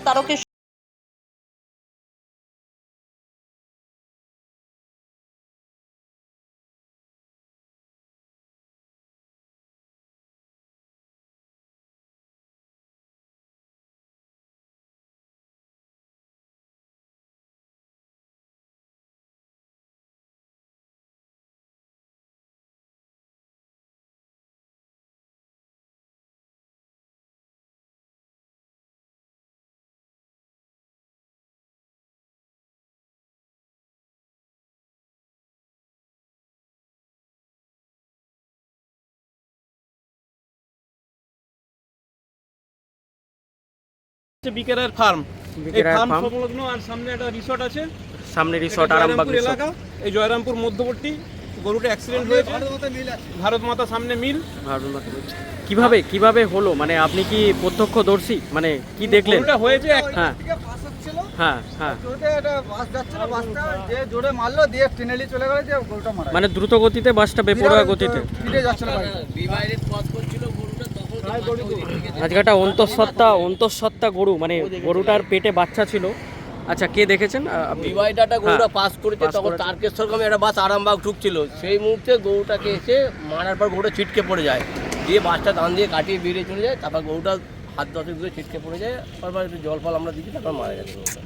Tarakeswar বিকেরের farm, এই farm সংলগ্ন আর সামনে একটা রিসর্ট আছে, সামনে রিসর্ট আরামবাগ এলাকা। এই জয়রামপুর মধ্যবর্তী গরুটা অ্যাক্সিডেন্ট হয়েছে, ভারত মাতা সামনে মিল। কিভাবে হলো, মানে আপনি কি প্রত্যক্ষদর্শী, মানে কি দেখলেন? গরুটা হয়েছে হ্যাঁ হ্যাঁ হ্যাঁ, মানে দ্রুত গতিতে বাসটা বেপরোয়া গতিতে আজকে একটা অন্তঃসত্ত্বা গরু, মানে গরুটার পেটে বাচ্চা ছিল। আচ্ছা, কে দেখেছেন? ডিভাইডারটা গরুটা পাস করেছে, তখন তারকেশ্বরগামী একটা বাস আরামবাগ ঢুকছিল, সেই মুহূর্তে গরুটাকে এসে মারার পর গরুটা ছিটকে পড়ে যায়, দিয়ে বাসটা দান দিয়ে কাটিয়ে বেরিয়ে চলে যায়। তারপর গরুটা হাত দশেক ধরে ছিটকে পড়ে যায়, তারপর একটু জল ফল আমরা দিচ্ছি, তারপর মারা গেছে গরুটা।